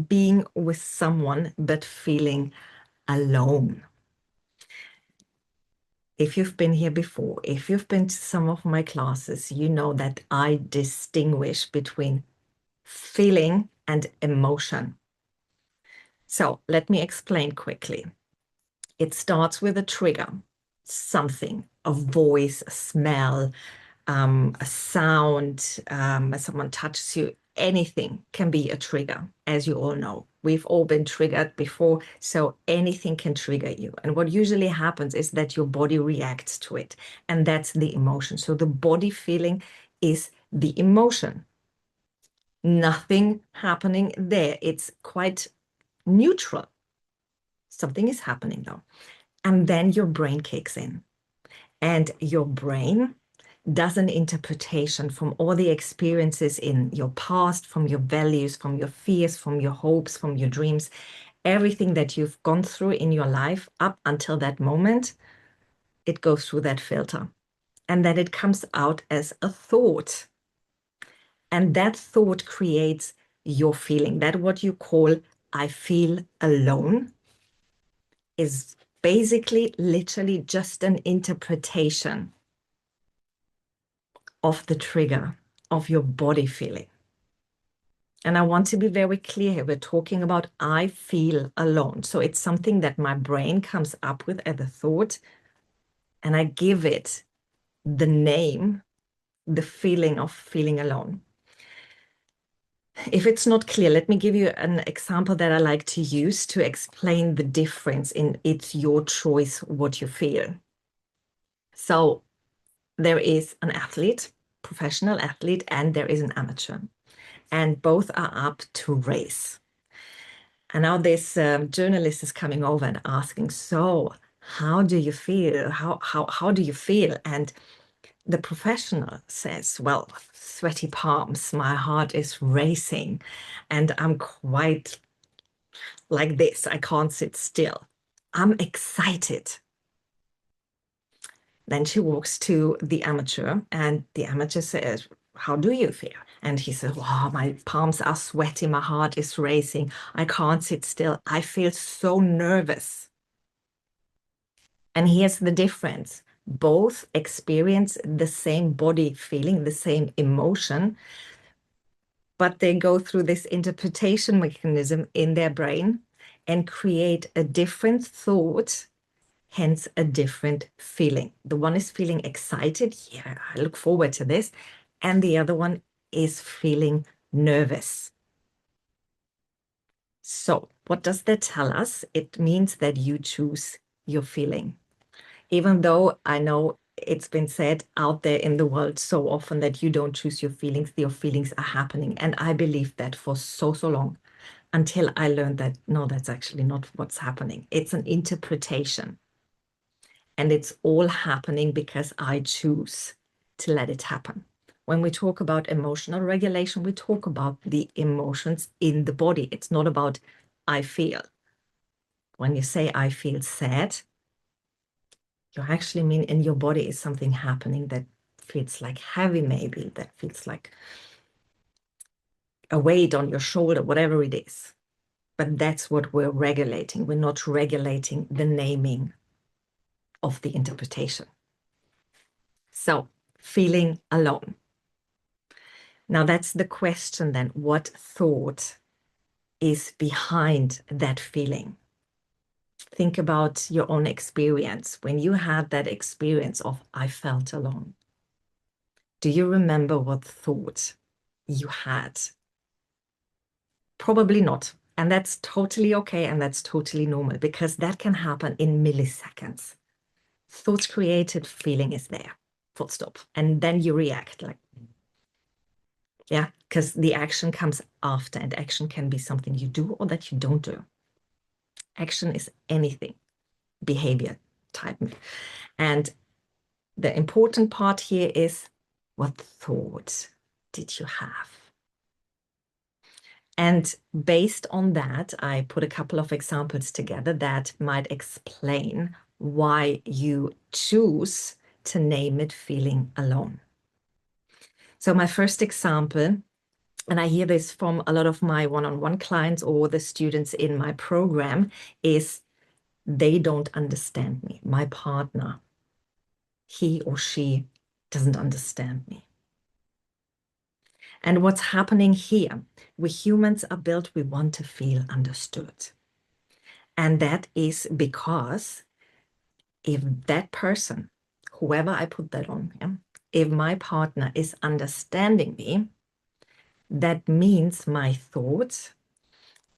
being with someone but feeling alone. If you've been here before, if you've been to some of my classes, you know that I distinguish between feeling and emotion. So let me explain quickly. It starts with a trigger, something, a voice, a smell, a sound, someone touches you, anything can be a trigger, as you all know. We've all been triggered before, so anything can trigger you. And what usually happens is that your body reacts to it, and that's the emotion. So the body feeling is the emotion. Nothing happening there. It's quite neutral. Something is happening though. And then your brain kicks in. And your brain does an interpretation from all the experiences in your past, from your values, from your fears, from your hopes, from your dreams, everything that you've gone through in your life up until that moment, it goes through that filter. And then it comes out as a thought. And that thought creates your feeling. That what you call, I feel alone, is basically literally just an interpretation of the trigger of your body feeling. And I want to be very clear here. We're talking about I feel alone. So it's something that my brain comes up with as a thought, and I give it the name, the feeling of feeling alone. If it's not clear, let me give you an example that I like to use to explain the difference in it's your choice what you feel. So there is an athlete, professional athlete, and there is an amateur, and both are up to race. And now this journalist is coming over and asking, so how do you feel? How do you feel? And the professional says, well, sweaty palms, my heart is racing, and I'm quite like this. I can't sit still. I'm excited. Then she walks to the amateur, and the amateur says, how do you feel? And he says, wow, my palms are sweaty, my heart is racing, I can't sit still, I feel so nervous. And here's the difference. Both experience the same body feeling, the same emotion, but they go through this interpretation mechanism in their brain and create a different thought, hence a different feeling. The one is feeling excited, yeah, I look forward to this, and the other one is feeling nervous. So what does that tell us? It means that you choose your feeling. Even though I know it's been said out there in the world so often that you don't choose your feelings are happening. And I believed that for so long until I learned that, no, that's actually not what's happening. It's an interpretation. And it's all happening because I choose to let it happen. When we talk about emotional regulation, we talk about the emotions in the body. It's not about I feel. When you say I feel sad, you actually mean in your body is something happening that feels like heavy, maybe, that feels like a weight on your shoulder, whatever it is. But that's what we're regulating. We're not regulating the naming of the interpretation. So, feeling alone. Now, that's the question then. What thought is behind that feeling? Think about your own experience. When you had that experience of, I felt alone, do you remember what thought you had? Probably not. And that's totally okay. And that's totally normal because that can happen in milliseconds. Thoughts created, feeling is there, full stop. And then you react like, yeah, because the action comes after, and action can be something you do or that you don't do. Action is anything, behavior type. And the important part here is, what thought did you have? And based on that, I put a couple of examples together that might explain why you choose to name it feeling alone. So my first example and I hear this from a lot of my one-on-one clients or the students in my program, is they don't understand me. My partner, he or she doesn't understand me. And what's happening here, we humans are built, we want to feel understood. And that is because if that person, whoever I put that on, yeah, if my partner is understanding me, that means my thoughts,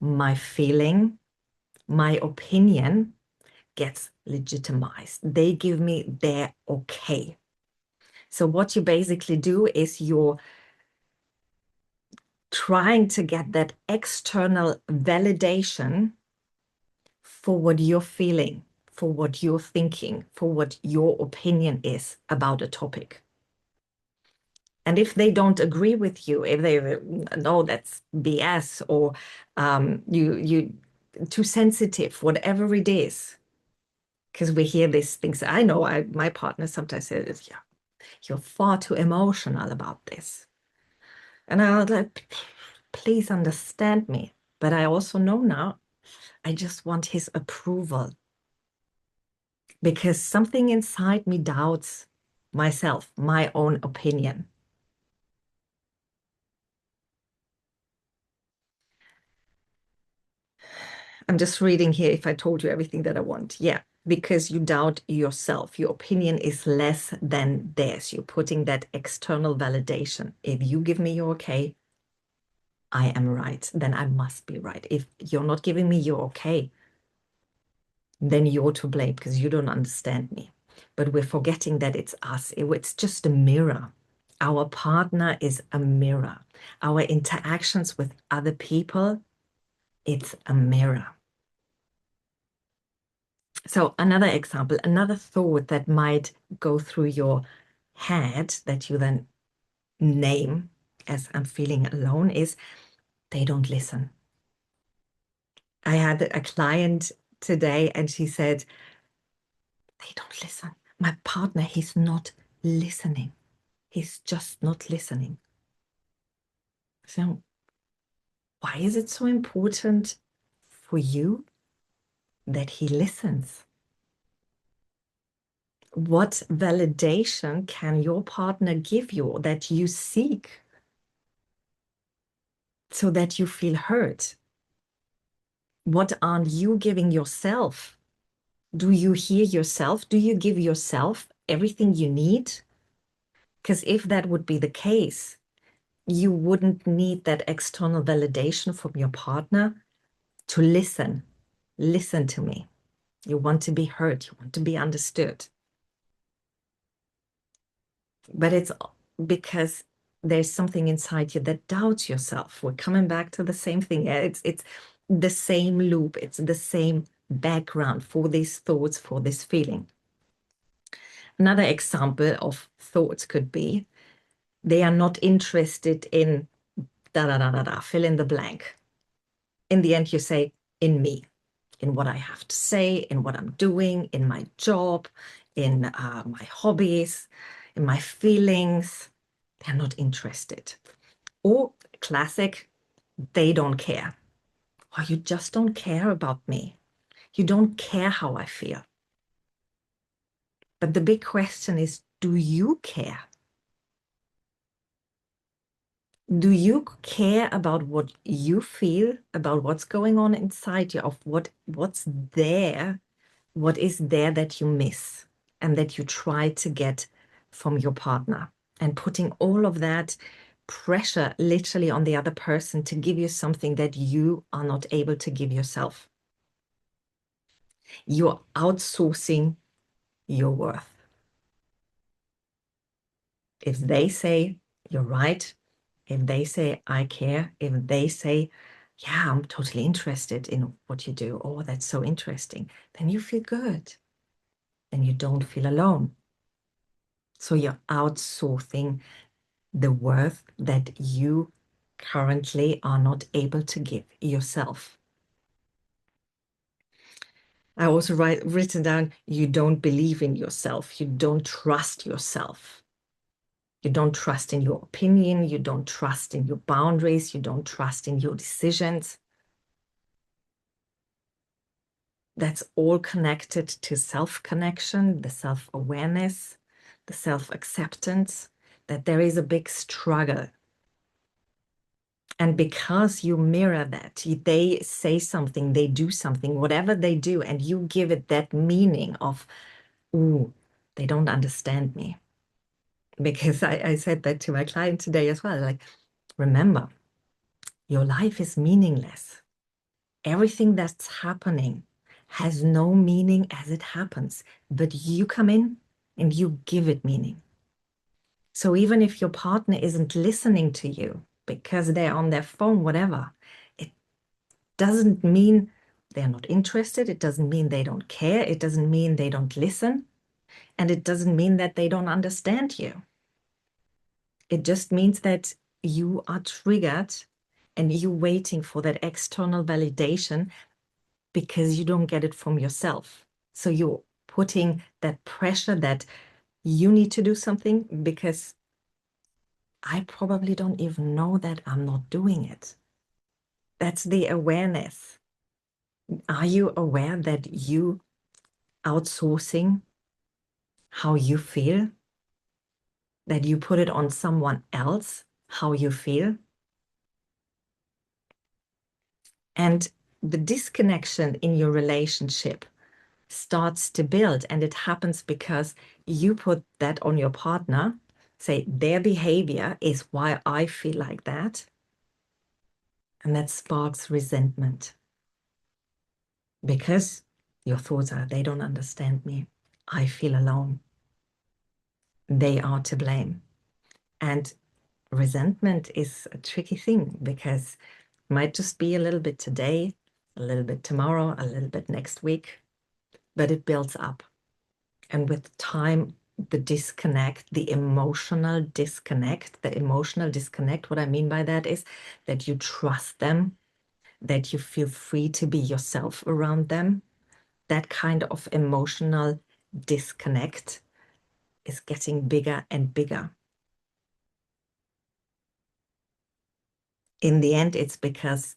my feeling, my opinion gets legitimized. They give me their okay. So what you basically do is you're trying to get that external validation for what you're feeling, for what you're thinking, for what your opinion is about a topic. And if they don't agree with you, if they know that's BS or you too sensitive, whatever it is, because we hear these things. I know my partner sometimes says, yeah, you're far too emotional about this. And I was like, please understand me. But I also know now, I just want his approval because something inside me doubts myself, my own opinion. I'm just reading here if I told you everything that I want. Yeah, because you doubt yourself. Your opinion is less than theirs. You're putting that external validation. If you give me your okay, I am right, then I must be right. If you're not giving me your okay, then you're to blame because you don't understand me. But we're forgetting that it's us. It's just a mirror. Our partner is a mirror. Our interactions with other people, it's a mirror. So another example, another thought that might go through your head that you then name as I'm feeling alone is they don't listen. I had a client today and she said, they don't listen. My partner, he's not listening. He's just not listening. So why is it so important for you that he listens? What validation can your partner give you that you seek so that you feel heard? What aren't you giving yourself? Do you hear yourself? Do you give yourself everything you need? Because if that would be the case, you wouldn't need that external validation from your partner to listen. Listen to me. You want to be heard. You want to be understood. But it's because there's something inside you that doubts yourself. We're coming back to the same thing. It's the same loop. It's the same background for these thoughts, for this feeling. Another example of thoughts could be they are not interested in da da da da da, fill in the blank. In the end, you say, in me, in what I have to say, in what I'm doing, in my job, in my hobbies, in my feelings. They're not interested. Or classic, they don't care. Or you just don't care about me. You don't care how I feel. But the big question is, do you care? Do you care about what you feel, about what's going on inside you, of what's there, what is there that you miss and that you try to get from your partner? And putting all of that pressure literally on the other person to give you something that you are not able to give yourself. You're outsourcing your worth. If they say you're right, if they say I care, if they say, yeah, I'm totally interested in what you do, oh, that's so interesting, then you feel good. Then you don't feel alone. So you're outsourcing the worth that you currently are not able to give yourself. I also written down, you don't believe in yourself. You don't trust yourself. You don't trust in your opinion. You don't trust in your boundaries. You don't trust in your decisions. That's all connected to self-connection, the self-awareness, the self-acceptance, that there is a big struggle. And because you mirror that, they say something, they do something, whatever they do, and you give it that meaning of, ooh, they don't understand me. Because I said that to my client today as well. Like, remember, your life is meaningless. Everything that's happening has no meaning as it happens, but you come in and you give it meaning. So even if your partner isn't listening to you because they're on their phone, whatever, it doesn't mean they're not interested. It doesn't mean they don't care. It doesn't mean they don't listen. And it doesn't mean that they don't understand you. It just means that you are triggered and you're waiting for that external validation because you don't get it from yourself. So you're putting that pressure that you need to do something because I probably don't even know that I'm not doing it. That's the awareness. Are you aware that you outsourcing how you feel? That you put it on someone else, how you feel? And the disconnection in your relationship starts to build, and it happens because you put that on your partner, say their behavior is why I feel like that, and that sparks resentment because your thoughts are, they don't understand me, I feel alone, they are to blame. And resentment is a tricky thing because it might just be a little bit today, a little bit tomorrow, a little bit next week, but it builds up. And with time, the disconnect, the emotional disconnect, what I mean by that is that you trust them, that you feel free to be yourself around them. That kind of emotional disconnect is getting bigger and bigger. In the end, it's because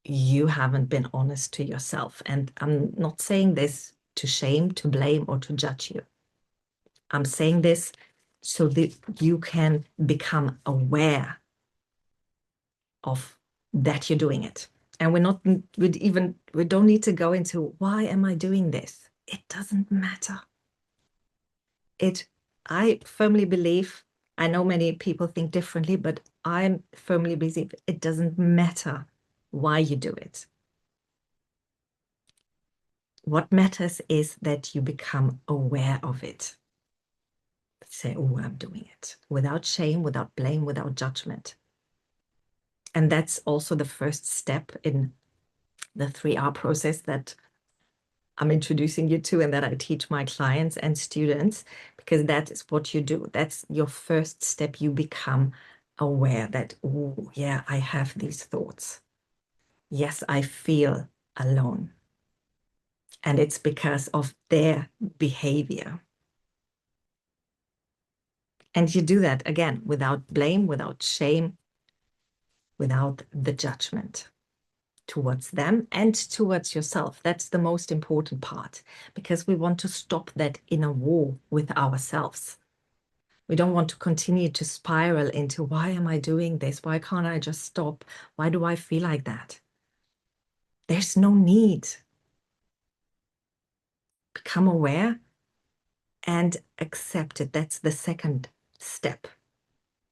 you haven't been honest to yourself. And I'm not saying this to shame, to blame, or to judge you. I'm saying this so that you can become aware of that you're doing it. And we don't need to go into why am I doing this? It doesn't matter. I firmly believe, I know many people think differently, but I firmly believe it doesn't matter why you do it. What matters is that you become aware of it. Say, oh, I'm doing it without shame, without blame, without judgment. And that's also the first step in the 3R process that I'm introducing you to and that I teach my clients and students, because that is what you do. That's your first step. You become aware that, oh, yeah, I have these thoughts. Yes, I feel alone. And it's because of their behavior. And you do that again without blame, without shame, without the judgment towards them and towards yourself. That's the most important part, because we want to stop that inner war with ourselves. We don't want to continue to spiral into, why am I doing this? Why can't I just stop? Why do I feel like that? There's no need. Become aware and accept it. That's the second step.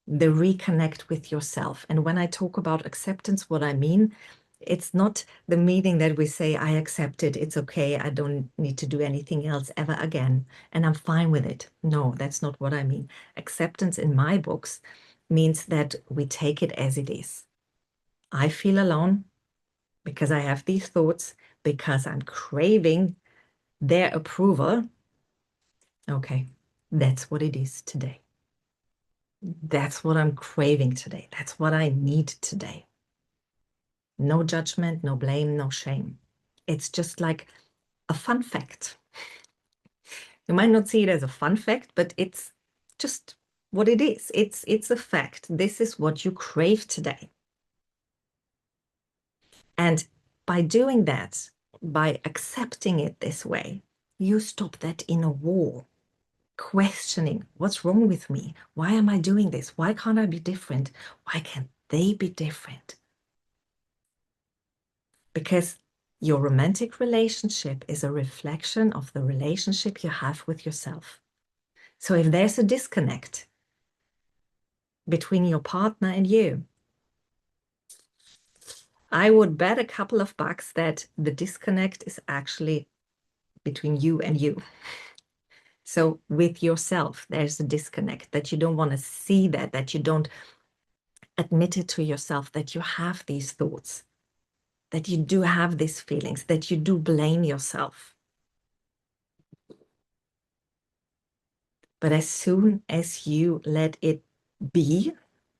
The reconnect with yourself. And when I talk about acceptance, what I mean, it's not the meaning that we say, I accept it, it's okay, I don't need to do anything else ever again, and I'm fine with it. No, that's not what I mean. Acceptance in my books means that we take it as it is. I feel alone because I have these thoughts, because I'm craving their approval. Okay, that's what it is today. That's what I'm craving today. That's what I need today. No judgment, no blame, no shame. It's just like a fun fact. You might not see it as a fun fact, but it's just what it is. It's a fact. This is what you crave today. And by doing that, by accepting it this way, you stop that inner war, questioning what's wrong with me? Why am I doing this? Why can't I be different? Why can't they be different? Because your romantic relationship is a reflection of the relationship you have with yourself. So if there's a disconnect between your partner and you, I would bet a couple of bucks that the disconnect is actually between you and you. So with yourself, there's a disconnect that you don't want to see that you don't admit it to yourself, that you have these thoughts, that you do have these feelings, that you do blame yourself. But as soon as you let it be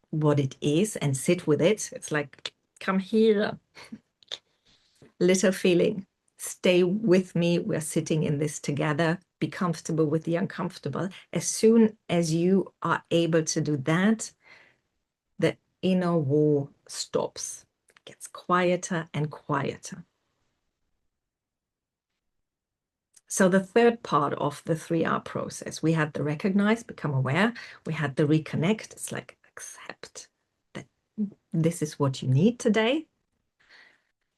what it is and sit with it, it's like, come here, little feeling, stay with me. We're sitting in this together. Be comfortable with the uncomfortable. As soon as you are able to do that, the inner war stops, it gets quieter and quieter. So the third part of the 3R process, we had the recognize, become aware. We had the reconnect. It's like accept that this is what you need today.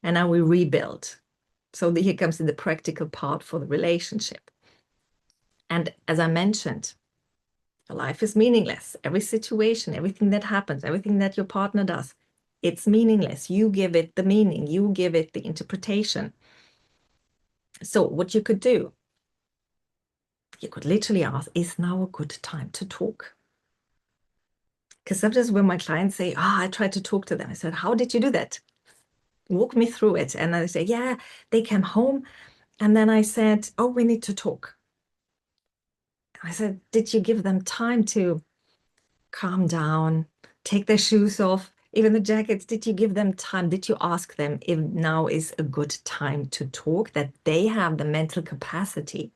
And now we rebuild. So here comes in the practical part for the relationship. And as I mentioned, life is meaningless. Every situation, everything that happens, everything that your partner does, it's meaningless. You give it the meaning. You give it the interpretation. So what you could do, you could literally ask, is now a good time to talk? Because sometimes when my clients say, I tried to talk to them, I said, how did you do that? Walk me through it. And I say, yeah, they came home. And then I said, oh, we need to talk. I said, did you give them time to calm down, take their shoes off, even the jackets? Did you give them time? Did you ask them if now is a good time to talk, that they have the mental capacity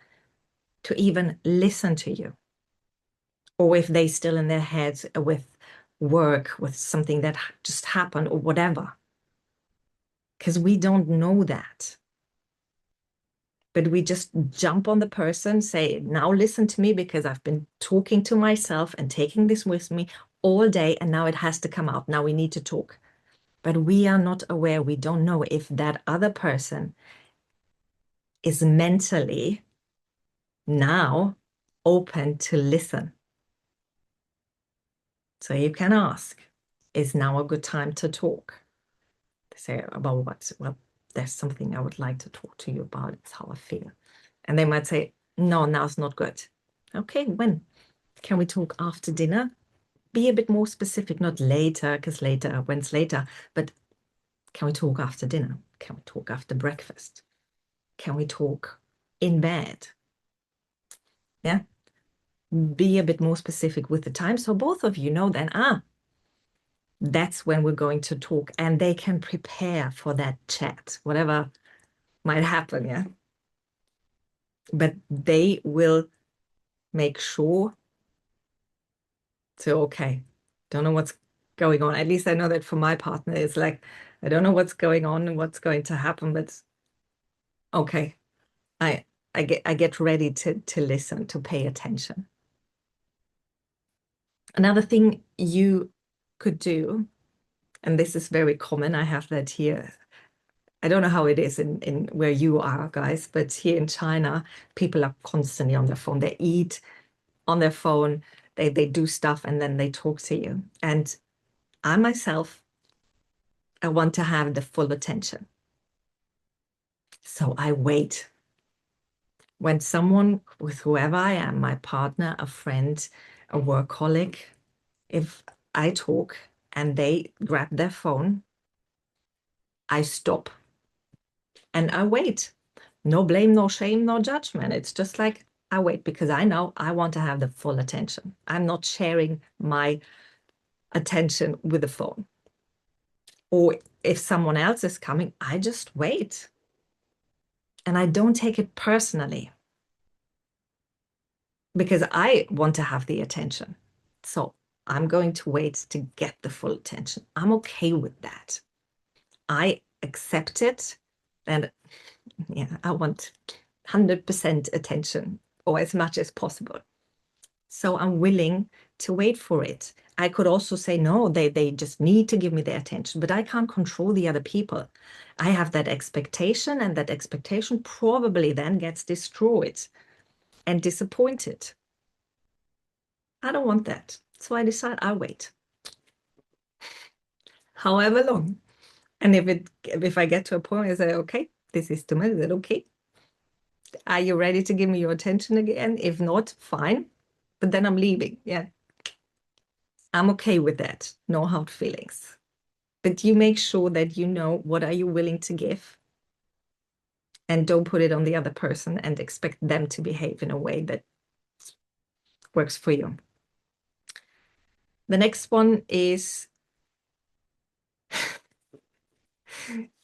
to even listen to you? Or if they still in their heads with work, with something that just happened or whatever. Because we don't know that. But we just jump on the person, say, now listen to me because I've been talking to myself and taking this with me all day, and now it has to come out. Now we need to talk. But we are not aware. We don't know if that other person is mentally now open to listen. So you can ask, is now a good time to talk? They say, about what? Well, there's something I would like to talk to you about. It's how I feel. And they might say, no, now's not good. Okay, when? Can we talk after dinner? Be a bit more specific, not later, because later, when's later? But can we talk after dinner? Can we talk after breakfast? Can we talk in bed? Yeah. Be a bit more specific with the time. So both of you know then, that's when we're going to talk, and they can prepare for that chat, whatever might happen. Yeah. But they will make sure. So, okay, don't know what's going on. At least I know that for my partner, it's like, I don't know what's going on and what's going to happen, but okay, I I get ready to listen, to pay attention. Another thing you could do, and this is very common, I have that here. I don't know how it is in where you are, guys, but here in China, people are constantly on their phone. They eat on their phone, they do stuff, and then they talk to you. And I myself, I want to have the full attention. So I wait. When someone, with whoever I am, my partner, a friend, a work colleague, if I talk and they grab their phone, I stop and I wait. No blame, no shame, no judgment. It's just like I wait because I know I want to have the full attention. I'm not sharing my attention with the phone. Or if someone else is coming, I just wait. And I don't take it personally because I want to have the attention. So I'm going to wait to get the full attention. I'm okay with that. I accept it, and yeah, I want 100% attention, or as much as possible. So I'm willing to wait for it. I could also say, no, they just need to give me their attention, but I can't control the other people. I have that expectation, and that expectation probably then gets destroyed and disappointed. I don't want that. So I decide I'll wait. However long. And if I get to a point, I say, okay, this is too much. Is that okay? Are you ready to give me your attention again? If not, fine. But then I'm leaving. Yeah. I'm okay with that. No hard feelings. But you make sure that you know what are you willing to give, and don't put it on the other person and expect them to behave in a way that works for you. The next one is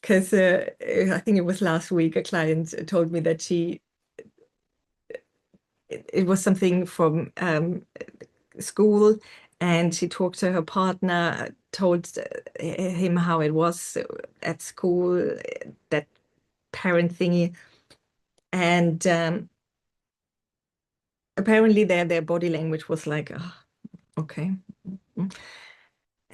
because I think it was last week, a client told me that it was something from school, and she talked to her partner, told him how it was at school, that parent thingy, and apparently their body language was like, oh, okay. And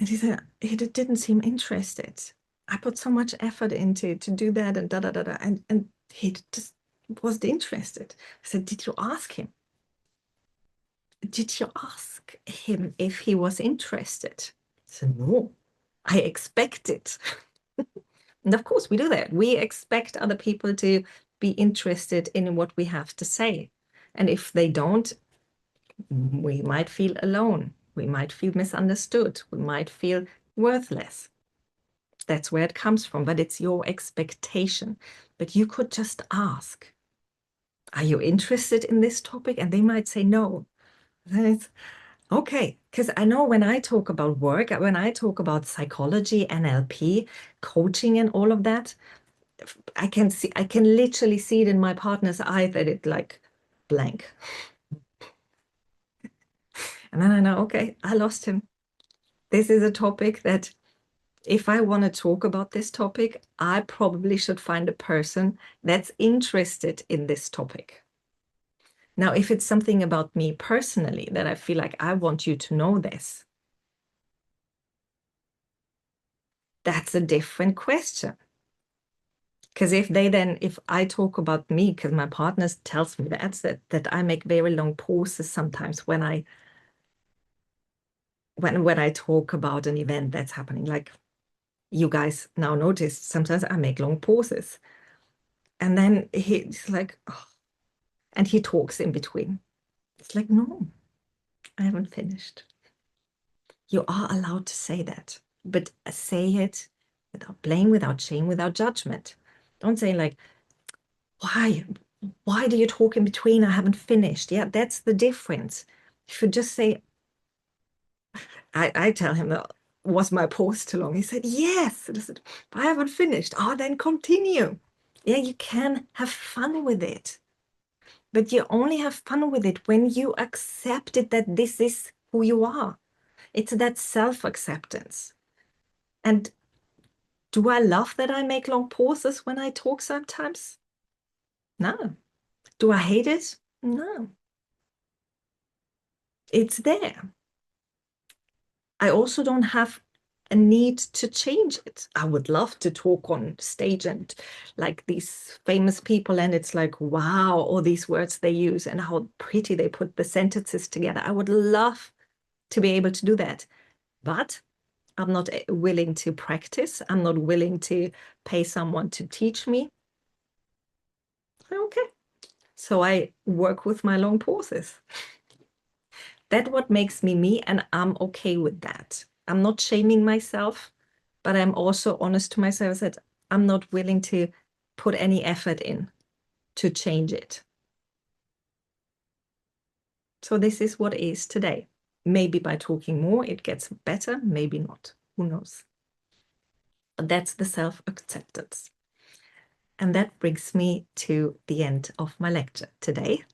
he said, he didn't seem interested. I put so much effort into to do that, and da da da da, and he just wasn't interested. I said, did you ask him? Did you ask him if he was interested? I said, no, I expect it. And of course we do that. We expect other people to be interested in what we have to say. And if they don't, we might feel alone. We might feel misunderstood. We might feel worthless. That's where it comes from, but it's your expectation. But you could just ask, are you interested in this topic? And they might say no. Then it's okay, because I know when I talk about work, when I talk about psychology, NLP, coaching, and all of that, I can literally see it in my partner's eye that it like blank. And then I know, okay, I lost him. This is a topic that if I want to talk about this topic, I probably should find a person that's interested in this topic. Now, if it's something about me personally that I feel like I want you to know this, that's a different question. Because if I talk about me, because my partner tells me that I make very long pauses sometimes when I talk about an event that's happening. Like you guys now notice, sometimes I make long pauses. And then he's like, oh, and he talks in between. It's like, no, I haven't finished. You are allowed to say that, but say it without blame, without shame, without judgment. Don't say like, why? Why do you talk in between? I haven't finished. Yeah, that's the difference. You should just say, I tell him that was my pause too long? He said, yes. I said, I haven't finished. Oh, then continue. Yeah, you can have fun with it. But you only have fun with it when you accept it that this is who you are. It's that self-acceptance. And do I love that I make long pauses when I talk sometimes? No. Do I hate it? No. It's there. I also don't have a need to change it. I would love to talk on stage and like these famous people, and it's like, wow, all these words they use and how pretty they put the sentences together. I would love to be able to do that. But I'm not willing to practice. I'm not willing to pay someone to teach me. Okay. So I work with my long pauses. That's what makes me me, and I'm okay with that. I'm not shaming myself, but I'm also honest to myself that I'm not willing to put any effort in to change it. So this is what is today. Maybe by talking more, it gets better, maybe not. Who knows? But that's the self-acceptance. And that brings me to the end of my lecture today.